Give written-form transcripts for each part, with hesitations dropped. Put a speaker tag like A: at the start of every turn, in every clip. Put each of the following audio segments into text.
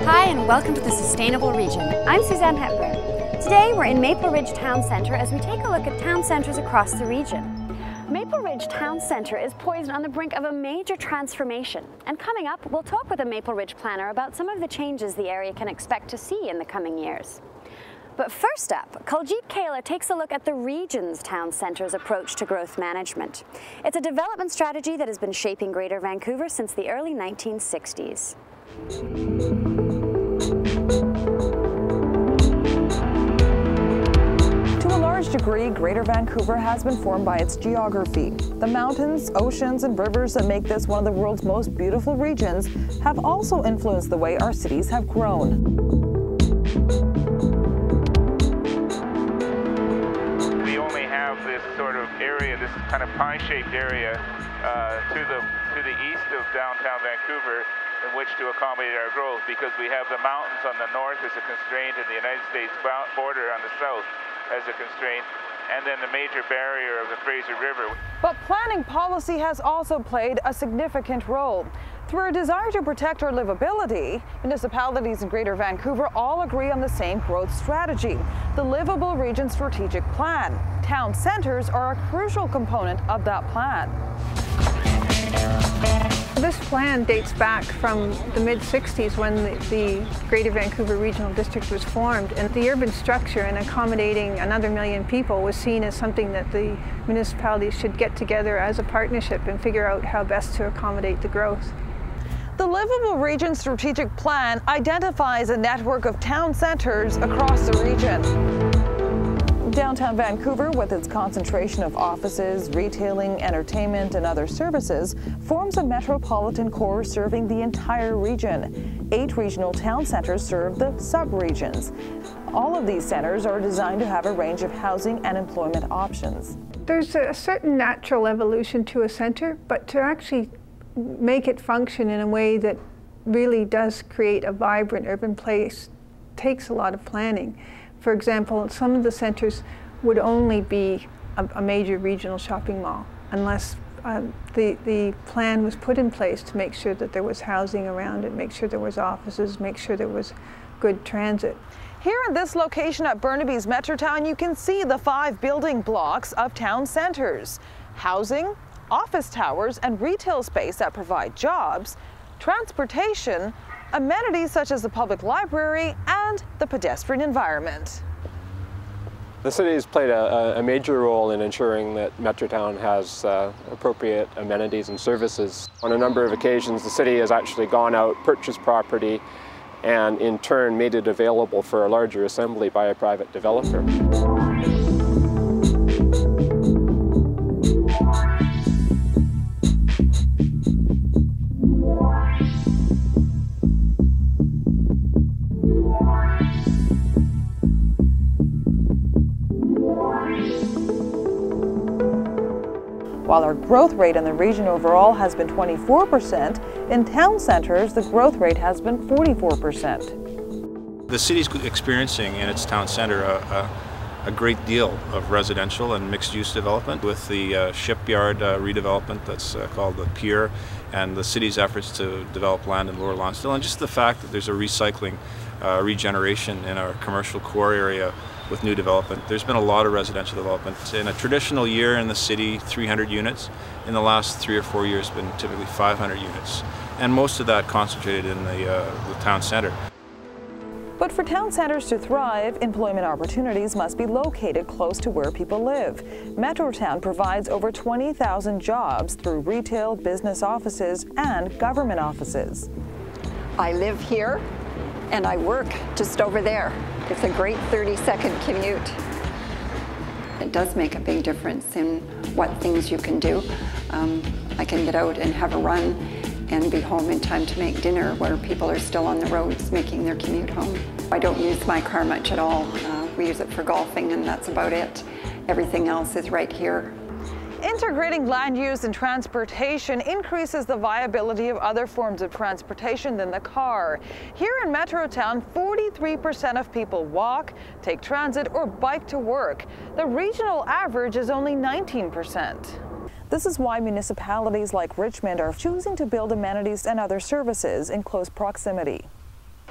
A: Hi and welcome to the Sustainable Region. I'm Suzanne Hepburn. Today we're in Maple Ridge Town Centre as we take a look at town centres across the region. Maple Ridge Town Centre is poised on the brink of a major transformation. And coming up, we'll talk with a Maple Ridge planner about some of the changes the area can expect to see in the coming years. But first up, Kuljit Kayla takes a look at the region's town centre's approach to growth management. It's a development strategy that has been shaping Greater Vancouver since the early 1960s.
B: To a large degree, Greater Vancouver has been formed by its geography. The mountains, oceans, and rivers that make this one of the world's most beautiful regions have also influenced the way our cities have grown.
C: This sort of area, this kind of pie-shaped area to the east of downtown Vancouver in which to accommodate our growth, because we have the mountains on the north as a constraint and the United States border on the south as a constraint, and then the major barrier of the Fraser River.
B: But planning policy has also played a significant role. Through a desire to protect our livability, municipalities in Greater Vancouver all agree on the same growth strategy, the Livable Region Strategic Plan. Town centres are a crucial component of that plan.
D: This plan dates back from the mid-60s when the Greater Vancouver Regional District was formed, and the urban structure and accommodating another 1 million people was seen as something that the municipalities should get together as a partnership and figure out how best to accommodate the growth.
B: The Livable Region Strategic Plan identifies a network of town centres across the region. Downtown Vancouver, with its concentration of offices, retailing, entertainment, and other services, forms a metropolitan core serving the entire region. 8 regional town centres serve the sub-regions. All of these centres are designed to have a range of housing and employment options.
D: There's a certain natural evolution to a centre, but to actually make it function in a way that really does create a vibrant urban place takes a lot of planning. For example, some of the centres would only be a major regional shopping mall unless the plan was put in place to make sure that there was housing around it, make sure there was offices, make sure there was good transit.
B: Here in this location at Burnaby's Metrotown, you can see the 5 building blocks of town centres: housing, office towers, and retail space that provide jobs, transportation, amenities such as the public library, and the pedestrian environment.
E: The city has played a major role in ensuring that Metrotown has appropriate amenities and services. On a number of occasions, the city has actually gone out, purchased property, and in turn made it available for a larger assembly by a private developer.
B: While our growth rate in the region overall has been 24%, in town centres the growth rate has been 44%.
F: The city's experiencing in its town centre a great deal of residential and mixed-use development, with the shipyard redevelopment that's called the Pier, and the city's efforts to develop land in Lower Lonsdale, and just the fact that there's a recycling, regeneration in our commercial core area with new development. There's been a lot of residential development. In a traditional year in the city, 300 units. In the last 3 or 4 years, been typically 500 units. And most of that concentrated in the town centre.
B: But for town centres to thrive, employment opportunities must be located close to where people live. Metrotown provides over 20,000 jobs through retail, business offices, and government offices.
G: I live here and I work just over there. It's a great 30-second commute. It does make a big difference in what things you can do. I can get out and have a run and be home in time to make dinner where people are still on the roads making their commute home. I don't use my car much at all. We use it for golfing and that's about it. Everything else is right here.
B: Integrating land use and transportation increases the viability of other forms of transportation than the car. Here in Metrotown, 43% of people walk, take transit, or bike to work. The regional average is only 19%. This is why municipalities like Richmond are choosing to build amenities and other services in close proximity.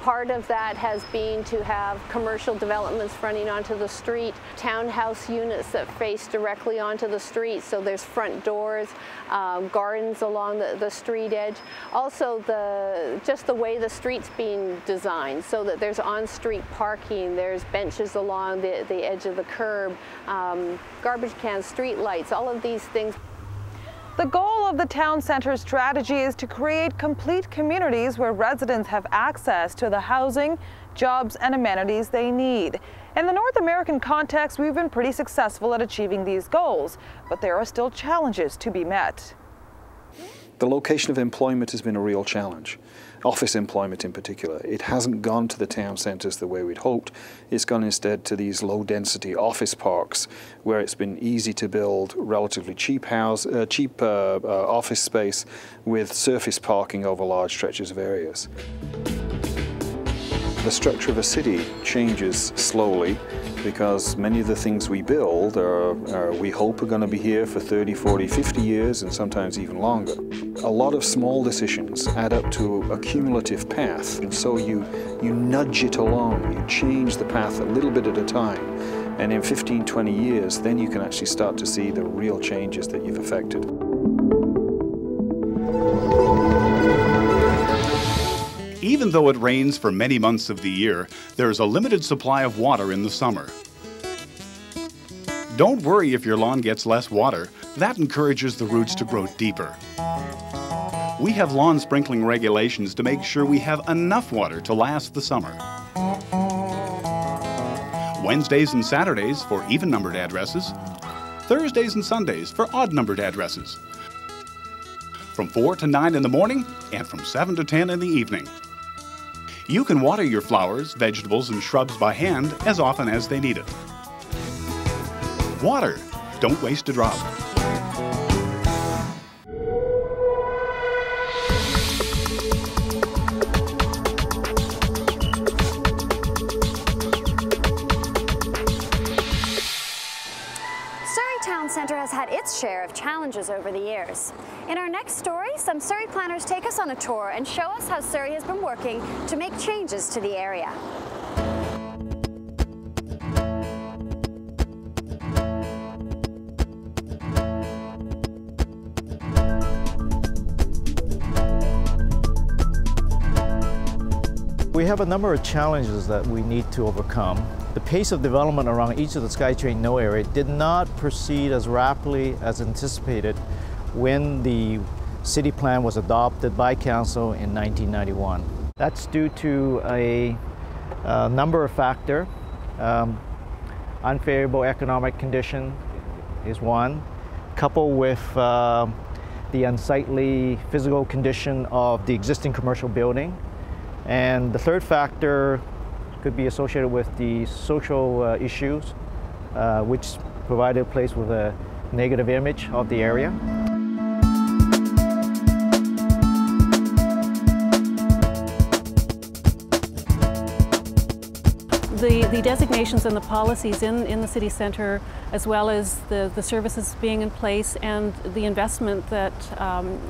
H: Part of that has been to have commercial developments fronting onto the street, townhouse units that face directly onto the street, so there's front doors, gardens along the street edge. Also, just the way the street's being designed, so that there's on-street parking, there's benches along the edge of the curb, garbage cans, street lights, all of these things.
B: The goal of the town centre strategy is to create complete communities where residents have access to the housing, jobs, and amenities they need. In the North American context, we've been pretty successful at achieving these goals, but there are still challenges to be met.
I: The location of employment has been a real challenge. Office employment in particular. It hasn't gone to the town centres the way we'd hoped. It's gone instead to these low-density office parks where it's been easy to build relatively cheap office space with surface parking over large stretches of areas. The structure of a city changes slowly because many of the things we build we hope are going to be here for 30, 40, 50 years and sometimes even longer. A lot of small decisions add up to a cumulative path, and so you nudge it along, you change the path a little bit at a time, and in 15, 20 years then you can actually start to see the real changes that you've affected.
J: Even though it rains for many months of the year, there is a limited supply of water in the summer. Don't worry if your lawn gets less water. That encourages the roots to grow deeper. We have lawn sprinkling regulations to make sure we have enough water to last the summer. Wednesdays and Saturdays for even-numbered addresses. Thursdays and Sundays for odd-numbered addresses. From 4 to 9 in the morning and from 7 to 10 in the evening. You can water your flowers, vegetables, and shrubs by hand as often as they need it. Water. Don't waste a drop.
A: Town Centre has had its share of challenges over the years. In our next story, some Surrey planners take us on a tour and show us how Surrey has been working to make changes to the area.
K: We have a number of challenges that we need to overcome. The pace of development around each of the SkyTrain node area did not proceed as rapidly as anticipated when the city plan was adopted by council in 1991. That's due to a number of factors. Unfavorable economic condition is one, coupled with the unsightly physical condition of the existing commercial building. And the third factor could be associated with the social issues, which provided a place with a negative image of the area.
L: The designations and the policies in the city centre, as well as the services being in place and the investment that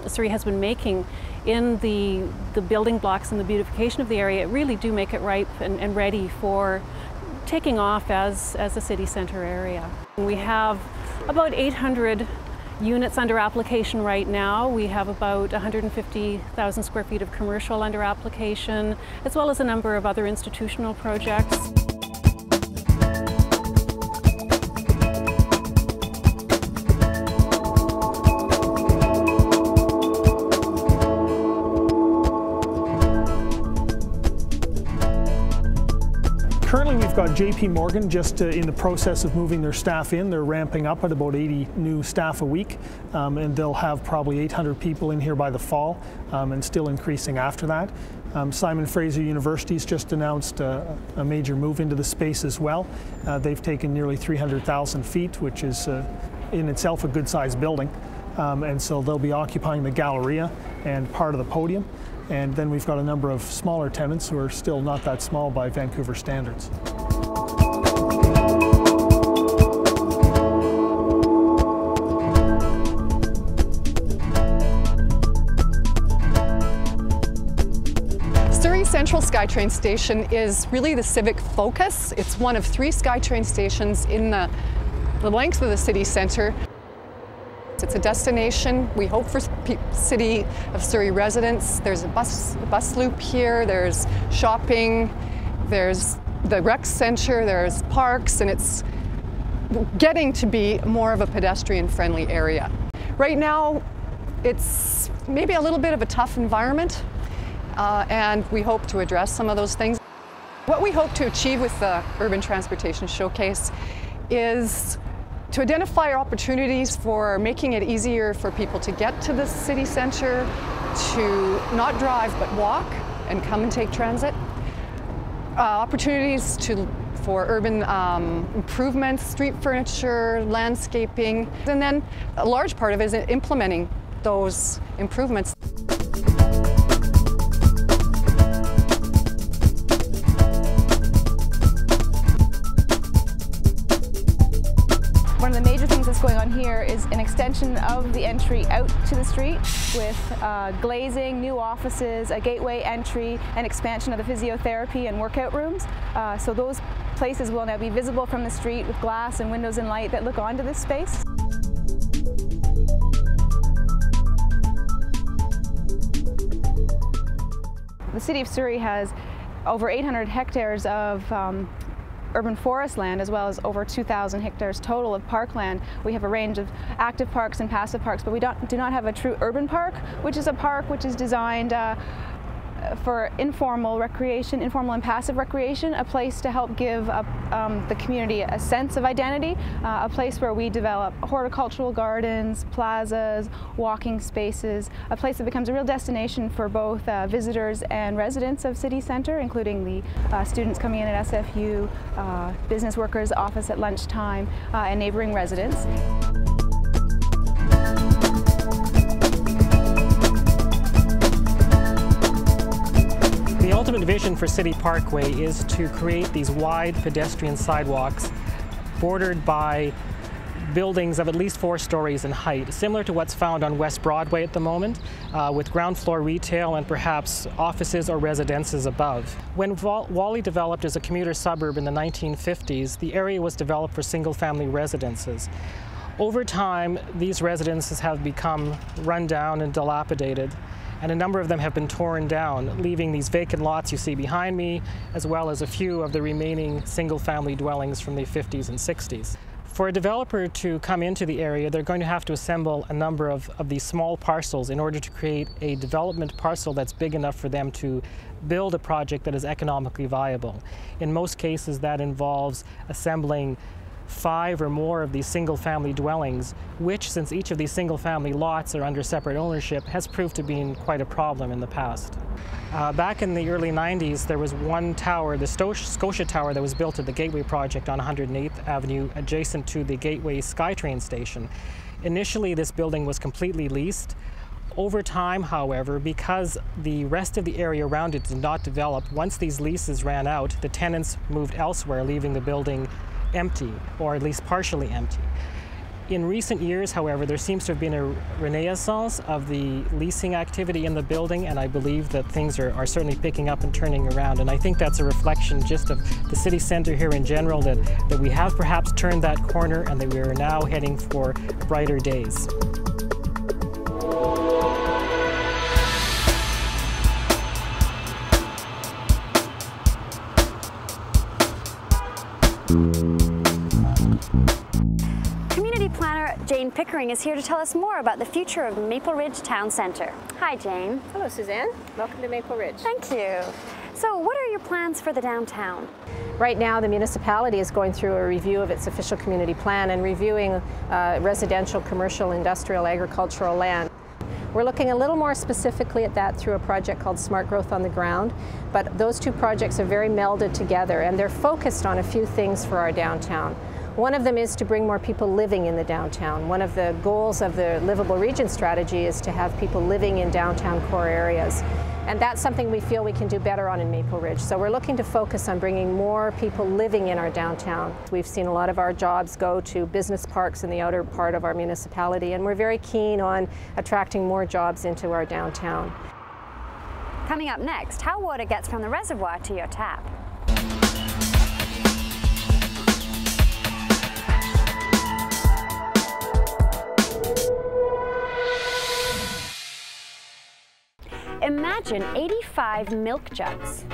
L: Surrey has been making in the building blocks and the beautification of the area, really do make it ripe and ready for taking off as a city centre area. We have about 800 units under application right now. We have about 150,000 square feet of commercial under application, as well as a number of other institutional projects.
M: Currently we've got JP Morgan just in the process of moving their staff in. They're ramping up at about 80 new staff a week, and they'll have probably 800 people in here by the fall, and still increasing after that. Simon Fraser University's just announced a major move into the space as well. They've taken nearly 300,000 feet, which is in itself a good-sized building, and so they'll be occupying the Galleria and part of the podium. And then we've got a number of smaller tenants who are still not that small by Vancouver standards.
G: Surrey
N: Surrey Central SkyTrain station is really the civic focus. It's one of 3 SkyTrain stations in the length of the city centre. It's a destination, we hope, for City of Surrey residents. There's a bus loop here, there's shopping, there's the rec centre, there's parks, and it's getting to be more of a pedestrian-friendly area. Right now, it's maybe a little bit of a tough environment, and we hope to address some of those things. What we hope to achieve with the Urban Transportation Showcase is to identify opportunities for making it easier for people to get to the city centre, to not drive but walk and come and take transit. Opportunities for urban improvements, street furniture, landscaping, and then a large part of it is implementing those improvements.
O: One of the major things that's going on here is an extension of the entry out to the street with glazing, new offices, a gateway entry, and expansion of the physiotherapy and workout rooms. So those places will now be visible from the street with glass and windows and light that look onto this space. The City of Surrey has over 800 hectares of urban forest land, as well as over 2,000 hectares total of parkland. We have a range of active parks and passive parks, but we do not have a true urban park, which is a park which is designed for informal recreation, informal and passive recreation, a place to help give the community a sense of identity, a place where we develop horticultural gardens, plazas, walking spaces, a place that becomes a real destination for both visitors and residents of city centre, including the students coming in at SFU, business workers' office at lunchtime, and neighbouring residents.
P: The ultimate vision for City Parkway is to create these wide pedestrian sidewalks bordered by buildings of at least 4 stories in height, similar to what's found on West Broadway at the moment, with ground floor retail and perhaps offices or residences above. When Whalley developed as a commuter suburb in the 1950s, the area was developed for single-family residences. Over time, these residences have become run down and dilapidated, and a number of them have been torn down, leaving these vacant lots you see behind me, as well as a few of the remaining single-family dwellings from the 50s and 60s. For a developer to come into the area, they're going to have to assemble a number of these small parcels in order to create a development parcel that's big enough for them to build a project that is economically viable. In most cases, that involves assembling 5 or more of these single-family dwellings, which, since each of these single-family lots are under separate ownership, has proved to be quite a problem in the past. Back in the early 90s, there was one tower, the Scotia Tower, that was built at the Gateway project on 108th Avenue, adjacent to the Gateway SkyTrain station. Initially, this building was completely leased. Over time, however, because the rest of the area around it did not develop, once these leases ran out, the tenants moved elsewhere, leaving the building empty, or at least partially empty. In recent years, however, there seems to have been a renaissance of the leasing activity in the building, and I believe that things are certainly picking up and turning around. And I think that's a reflection just of the city centre here in general, that we have perhaps turned that corner and that we are now heading for brighter days.
A: Community planner Jane Pickering is here to tell us more about the future of Maple Ridge Town Centre. Hi, Jane.
Q: Hello, Suzanne. Welcome to Maple Ridge.
A: Thank you. So what are your plans for the downtown?
Q: Right now, the municipality is going through a review of its official community plan and reviewing residential, commercial, industrial, agricultural land. We're looking a little more specifically at that through a project called Smart Growth on the Ground, but those two projects are very melded together, and they're focused on a few things for our downtown. One of them is to bring more people living in the downtown. One of the goals of the Livable Region strategy is to have people living in downtown core areas. And that's something we feel we can do better on in Maple Ridge. So we're looking to focus on bringing more people living in our downtown. We've seen a lot of our jobs go to business parks in the outer part of our municipality, and we're very keen on attracting more jobs into our downtown.
A: Coming up next, how water gets from the reservoir to your tap. Imagine 85 milk jugs.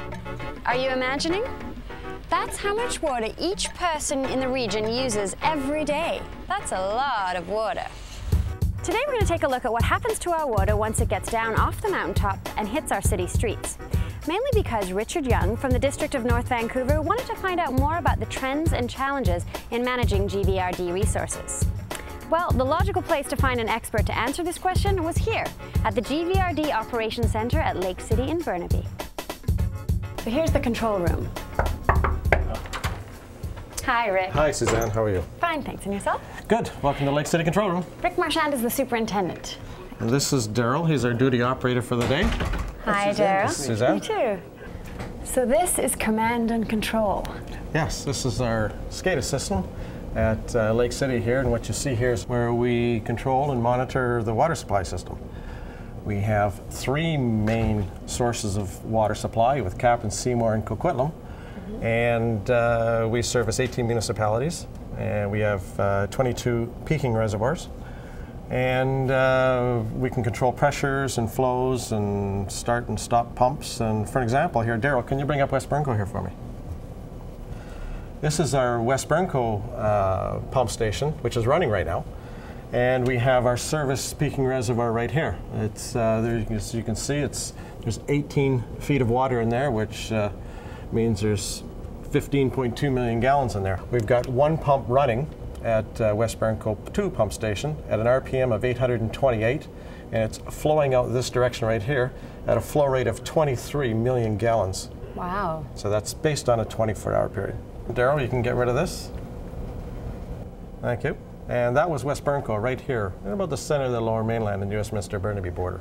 A: Are you imagining? That's how much water each person in the region uses every day. That's a lot of water. Today we're going to take a look at what happens to our water once it gets down off the mountaintop and hits our city streets. Mainly because Richard Young from the District of North Vancouver wanted to find out more about the trends and challenges in managing GVRD resources. Well, the logical place to find an expert to answer this question was here at the GVRD Operations Centre at Lake City in Burnaby. So here's the control room. Hi, Rick.
R: Hi, Suzanne. How are you?
A: Fine, thanks. And yourself?
R: Good. Welcome to Lake City Control Room.
A: Rick Marchand is the superintendent.
R: And this is Daryl. He's our duty operator for the day.
A: Hi, Daryl.
R: Suzanne.
A: You too. So this is command and control.
R: Yes, this is our SCADA system at Lake City here, and what you see here is where we control and monitor the water supply system. We have 3 main sources of water supply with Captain Seymour and Coquitlam, and we service 18 municipalities, and we have 22 peaking reservoirs, and we can control pressures and flows and start and stop pumps. And for example here, Daryl, can you bring up West Burnco here for me? This is our West Burnco pump station, which is running right now. And we have our service peaking reservoir right here. It's, there, as you can see, there's 18 feet of water in there, which means there's 15.2 million gallons in there. We've got 1 pump running at West Burnco 2 pump station at an RPM of 828, and it's flowing out this direction right here at a flow rate of 23 million gallons.
A: Wow.
R: So that's based on a 24-hour period. Daryl, you can get rid of this. Thank you. And that was West Burnco right here, in about the center of the Lower Mainland and US Minster-Burnaby border.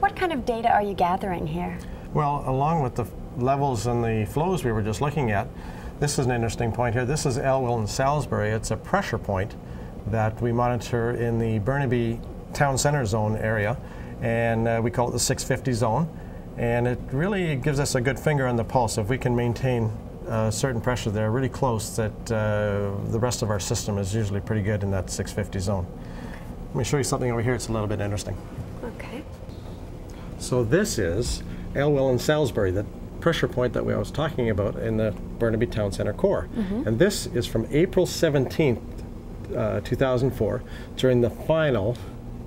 A: What kind of data are you gathering here?
R: Well, along with the levels and the flows we were just looking at, this is an interesting point here. This is Elwell and Salisbury. It's a pressure point that we monitor in the Burnaby Town Centre zone area, and we call it the 650 zone. And it really gives us a good finger on the pulse. If we can maintain certain pressure there really close, that the rest of our system is usually pretty good in that 650 zone. Let me show you something over here. It's a little bit interesting.
A: Okay.
R: So this is Elwell and Salisbury, the pressure point that I was talking about in the Burnaby Town Centre core. And this is from April 17th, 2004, during the final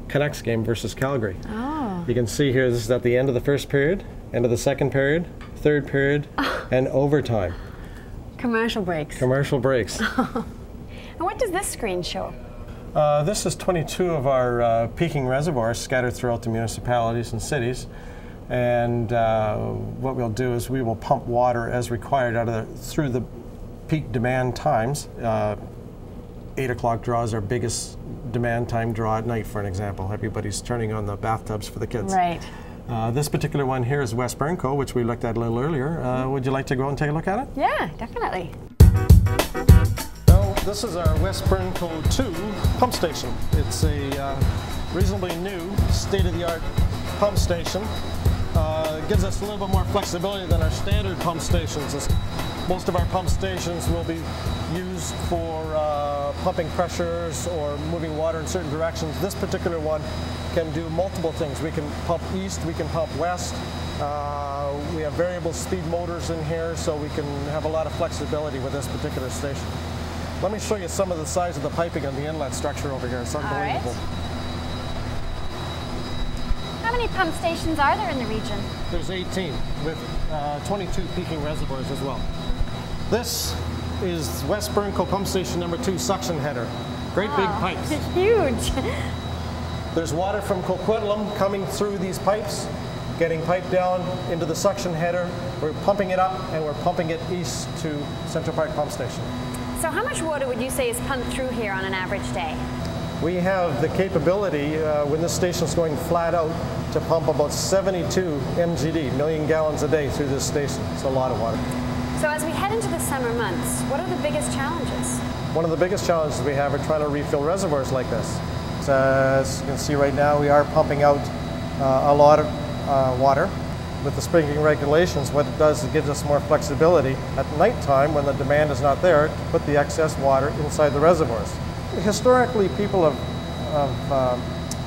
R: Canucks game versus Calgary.
A: Oh.
R: You can see here, this is at the end of the first period, end of the second period, third period, and overtime.
A: Commercial breaks.
R: Commercial breaks.
A: And what does this screen show?
R: This is 22 of our peaking reservoirs scattered throughout the municipalities and cities. And what we'll do is we will pump water as required through the peak demand times. 8 o'clock draw is our biggest demand time draw at night, for an example. Everybody's turning on the bathtubs for the kids.
A: Right.
R: This particular one here is West Burnco, which we looked at a little earlier. Would you like to go and take a look at it?
A: Yeah, definitely.
R: Well, this is our West Burnco 2 pump station. It's a reasonably new, state-of-the-art pump station. It gives us a little bit more flexibility than our standard pump stations. Most of our pump stations will be used for pumping pressures or moving water in certain directions. This particular one can do multiple things. We can pump east, we can pump west. We have variable speed motors in here, so we can have a lot of flexibility with this particular station. Let me show you some of the size of the piping on the inlet structure over here. It's unbelievable.
A: How many pump stations are there in the region?
R: There's 18 with 22 peaking reservoirs as well. This is West Burnco pump station number 2 suction header. Great big pipes.
A: Huge.
R: There's water from Coquitlam coming through these pipes, getting piped down into the suction header. We're pumping it up and we're pumping it east to Central Park Pump Station.
A: So how much water would you say is pumped through here on an average day?
R: We have the capability, when this station's going flat out, to pump about 72 MGD, million gallons a day through this station. It's a lot of water.
A: So as we head into the summer months, what are the biggest challenges?
R: One of the biggest challenges we have are trying to refill reservoirs like this. So, as you can see right now, we are pumping out a lot of water. with the sprinkling regulations, what it does is it gives us more flexibility at nighttime when the demand is not there to put the excess water inside the reservoirs. Historically, people have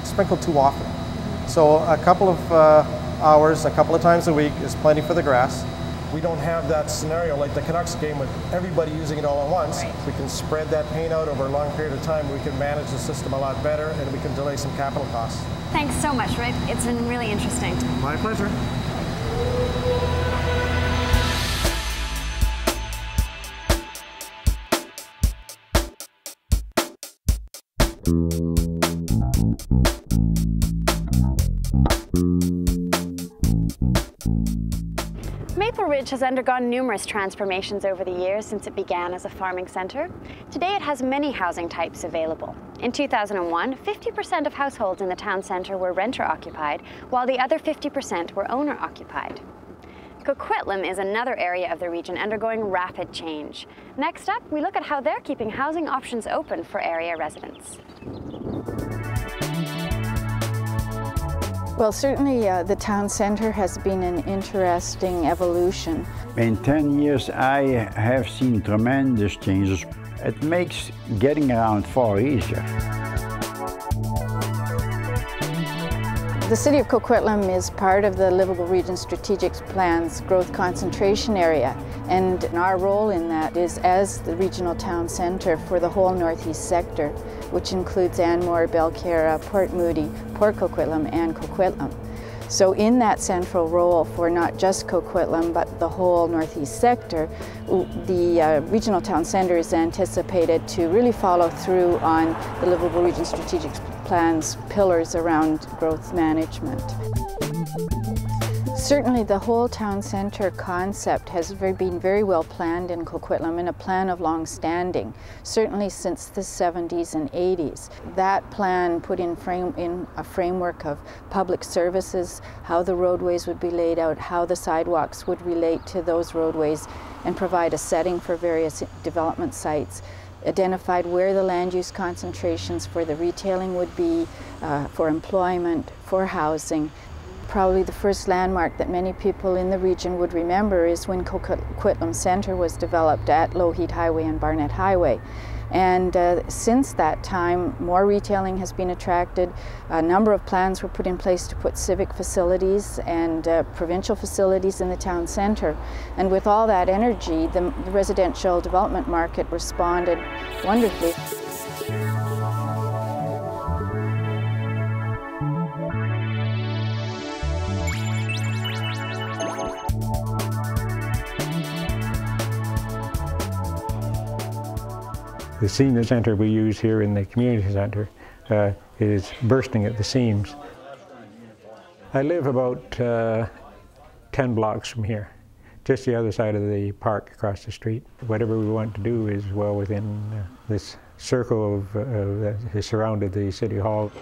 R: sprinkled too often. So a couple of hours, a couple of times a week is plenty for the grass. We don't have that scenario like the Canucks game with everybody using it all at once. Right. We can spread that paint out over a long period of time. We can manage the system a lot better, and we can delay some capital costs.
A: Thanks so much, Rick. It's been really interesting.
R: My pleasure.
A: Maple Ridge has undergone numerous transformations over the years since it began as a farming centre. Today it has many housing types available. In 2001, 50% of households in the town centre were renter-occupied, while the other 50% were owner-occupied. Coquitlam is another area of the region undergoing rapid change. Next up, we look at how they're keeping housing options open for area residents.
S: Well, certainly the town centre has been an interesting evolution.
T: In 10 years I have seen tremendous changes. It makes getting around far easier.
S: The city of Coquitlam is part of the Livable Region Strategic Plan's growth concentration area, and our role in that is as the regional town centre for the whole northeast sector, which includes Anmore, Belcarra, Port Moody, Port Coquitlam and Coquitlam. So in that central role for not just Coquitlam but the whole northeast sector, the regional town centre is anticipated to really follow through on the Livable Region Strategic Plan's pillars around growth management. Certainly the whole town centre concept has been very well planned in Coquitlam, and a plan of long standing, certainly since the 70s and 80s. That plan put in a framework of public services, how the roadways would be laid out, how the sidewalks would relate to those roadways and provide a setting for various development sites, identified where the land use concentrations for the retailing would be, for employment, for housing. Probably the first landmark that many people in the region would remember is when Coquitlam Centre was developed at Lougheed Highway and Barnett Highway. And since that time, more retailing has been attracted. A number of plans were put in place to put civic facilities and provincial facilities in the town centre. And with all that energy, the residential development market responded wonderfully.
U: The senior centre we use here in the community centre is bursting at the seams. I live about 10 blocks from here, just the other side of the park across the street. Whatever we want to do is well within this circle that has surrounded the City Hall.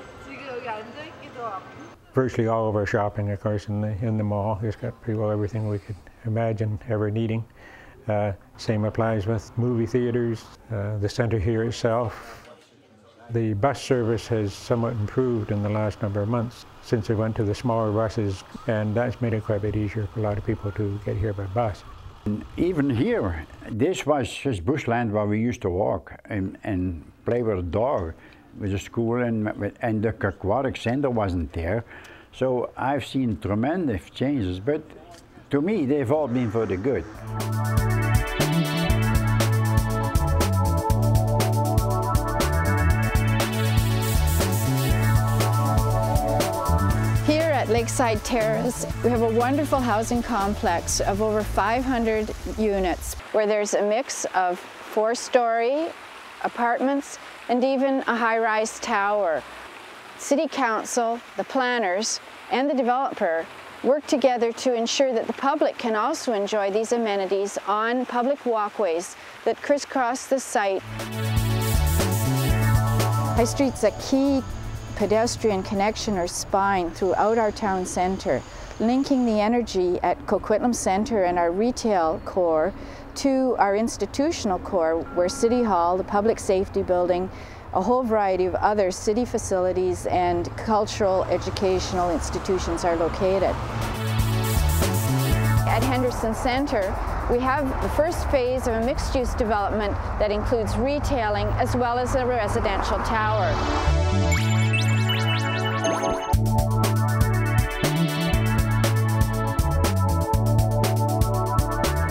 U: Virtually all of our shopping, of course, in the mall. It's got pretty well everything we could imagine ever needing. Same applies with movie theaters, the centre here itself. The bus service has somewhat improved in the last number of months since we went to the smaller buses, and that's made it quite a bit easier for a lot of people to get here by bus.
T: And even here, this was just bushland where we used to walk and play with a dog with the school, and the aquatic centre wasn't there. So I've seen tremendous changes, but to me they've all been for the good.
S: Lakeside Terrace, we have a wonderful housing complex of over 500 units where there's a mix of 4-story apartments and even a high-rise tower. City Council, the planners, and the developer work together to ensure that the public can also enjoy these amenities on public walkways that crisscross the site. High Street's a key pedestrian connection or spine throughout our town centre, linking the energy at Coquitlam Centre and our retail core to our institutional core, where City Hall, the public safety building, a whole variety of other city facilities and cultural educational institutions are located. at Henderson Centre, we have the first phase of a mixed-use development that includes retailing as well as a residential tower.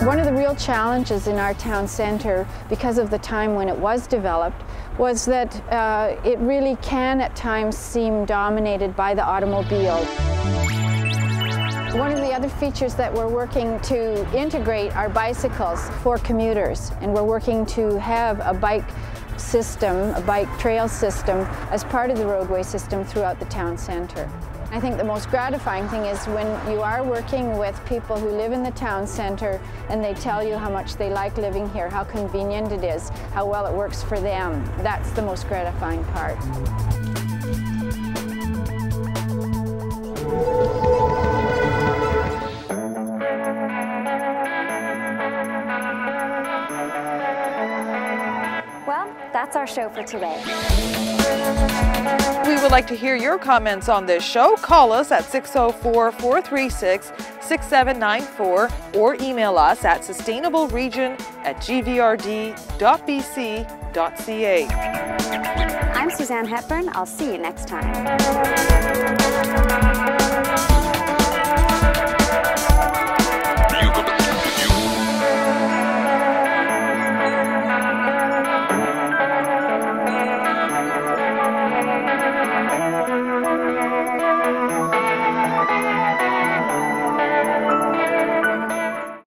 S: One of the real challenges in our town centre, because of the time when it was developed, was that it really can at times seem dominated by the automobile. One of the other features that we're working to integrate are bicycles for commuters, and we're working to have a bike system, a bike trail system, as part of the roadway system throughout the town centre. I think the most gratifying thing is when you are working with people who live in the town centre and they tell you how much they like living here, how convenient it is, how well it works for them. That's the most gratifying part.
A: Well, that's our show for today.
B: We would like to hear your comments on this show. Call us at 604-436-6794 or email us at sustainableregion@gvrd.bc.ca.
A: I'm Suzanne Hepburn. I'll see you next time.